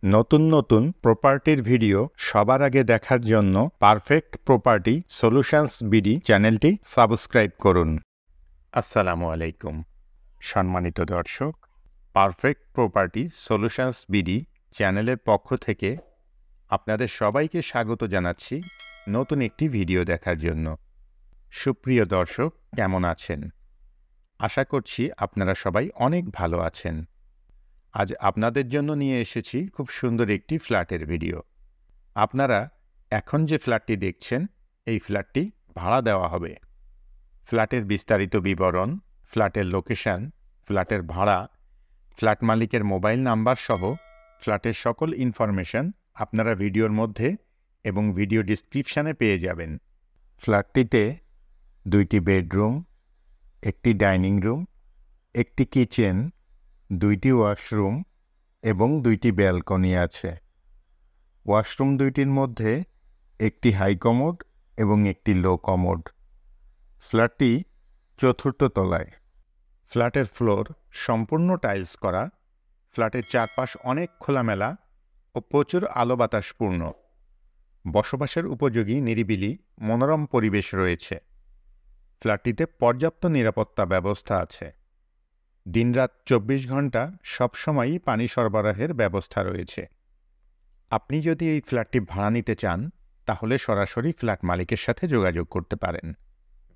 নতুন নতুন প্রপার্টির ভিডিও সবার আগে দেখার জন্য পারফেক্ট প্রপার্টি সলিউশনস বিডি চ্যানেলটি সাবস্ক্রাইব করুন। আসসালামু আলাইকুম সম্মানিত দর্শক, পারফেক্ট প্রপার্টি সলিউশনস বিডি চ্যানেলের পক্ষ থেকে আপনাদের সবাইকে স্বাগত জানাচ্ছি নতুন একটি ভিডিও দেখার জন্য। সুপ্রিয় দর্শক, কেমন আছেন? আশা করছি আপনারা সবাই অনেক ভালো আছেন। আজ আপনাদের জন্য নিয়ে এসেছি খুব সুন্দর একটি ফ্ল্যাটের ভিডিও। আপনারা এখন যে ফ্ল্যাটটি দেখছেন, এই ফ্ল্যাটটি ভাড়া দেওয়া হবে। ফ্ল্যাটের বিস্তারিত বিবরণ, ফ্ল্যাটের লোকেশন, ফ্ল্যাটের ভাড়া, ফ্ল্যাট মালিকের মোবাইল নাম্বার সহ ফ্ল্যাটের সকল ইনফরমেশন আপনারা ভিডিওর মধ্যে এবং ভিডিও ডিসক্রিপশানে পেয়ে যাবেন। ফ্ল্যাটটিতে 2টি বেডরুম, একটি ডাইনিং রুম, একটি কিচেন, 2টি ওয়াশরুম এবং 2টি ব্যালকনি আছে। ওয়াশরুম 2টির মধ্যে একটি হাই কমোড এবং একটি লো কমোড। ফ্ল্যাটটি 4র্থ তলায়। ফ্ল্যাটের ফ্লোর সম্পূর্ণ টাইলস করা। ফ্ল্যাটের চারপাশ অনেক খোলামেলা ও প্রচুর আলো বাতাসপূর্ণ। বসবাসের উপযোগী নিরিবিলি মনোরম পরিবেশ রয়েছে। ফ্ল্যাটটিতে পর্যাপ্ত নিরাপত্তা ব্যবস্থা আছে। দিনরাত 24 ঘন্টা সবসময়ই পানি সরবরাহের ব্যবস্থা রয়েছে। আপনি যদি এই ফ্ল্যাটটি ভাড়া নিতে চান, তাহলে সরাসরি ফ্ল্যাট মালিকের সাথে যোগাযোগ করতে পারেন।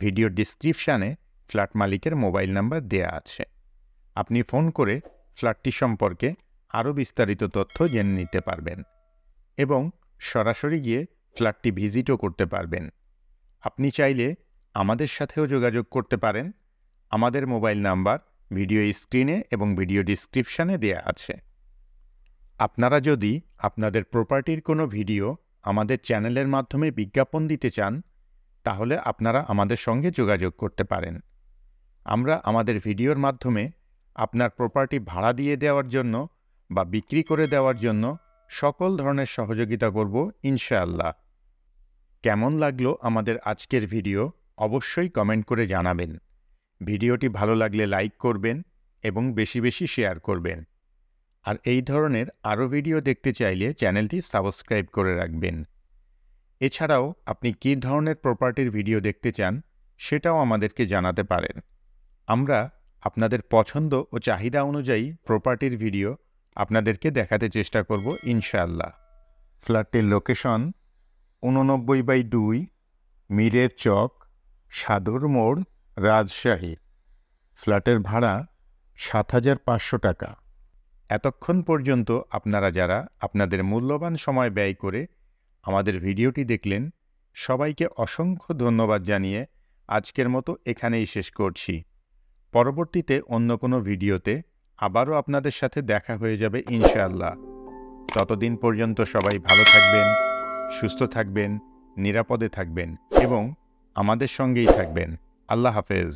ভিডিও ডিসক্রিপশানে ফ্ল্যাট মালিকের মোবাইল নাম্বার দেয়া আছে। আপনি ফোন করে ফ্ল্যাটটি সম্পর্কে আরও বিস্তারিত তথ্য জেনে নিতে পারবেন এবং সরাসরি গিয়ে ফ্ল্যাটটি ভিজিটও করতে পারবেন। আপনি চাইলে আমাদের সাথেও যোগাযোগ করতে পারেন। আমাদের মোবাইল নাম্বার ভিডিও স্ক্রিনে এবং ভিডিও ডিসক্রিপশানে দেয়া আছে। আপনারা যদি আপনাদের প্রপার্টির কোনো ভিডিও আমাদের চ্যানেলের মাধ্যমে বিজ্ঞাপন দিতে চান, তাহলে আপনারা আমাদের সঙ্গে যোগাযোগ করতে পারেন। আমরা আমাদের ভিডিওর মাধ্যমে আপনার প্রপার্টি ভাড়া দিয়ে দেওয়ার জন্য বা বিক্রি করে দেওয়ার জন্য সকল ধরনের সহযোগিতা করব ইনশাআল্লাহ। কেমন লাগলো আমাদের আজকের ভিডিও অবশ্যই কমেন্ট করে জানাবেন। ভিডিওটি ভালো লাগলে লাইক করবেন এবং বেশি বেশি শেয়ার করবেন। আর এই ধরনের আরও ভিডিও দেখতে চাইলে চ্যানেলটি সাবস্ক্রাইব করে রাখবেন। এছাড়াও আপনি কী ধরনের প্রপার্টির ভিডিও দেখতে চান, সেটাও আমাদেরকে জানাতে পারেন। আমরা আপনাদের পছন্দ ও চাহিদা অনুযায়ী প্রপার্টির ভিডিও আপনাদেরকে দেখাতে চেষ্টা করব ইনশাআল্লাহ। ফ্ল্যাটটির লোকেশন 89/2 মীরের চক, সাধুর মোড়, রাজশাহী। ফ্ল্যাটের ভাড়া 7,500 টাকা। এতক্ষণ পর্যন্ত আপনারা যারা আপনাদের মূল্যবান সময় ব্যয় করে আমাদের ভিডিওটি দেখলেন, সবাইকে অসংখ্য ধন্যবাদ জানিয়ে আজকের মতো এখানেই শেষ করছি। পরবর্তীতে অন্য কোনো ভিডিওতে আবারও আপনাদের সাথে দেখা হয়ে যাবে ইনশাআল্লাহ। ততদিন পর্যন্ত সবাই ভালো থাকবেন, সুস্থ থাকবেন, নিরাপদে থাকবেন এবং আমাদের সঙ্গেই থাকবেন। আল্লাহ হাফেজ।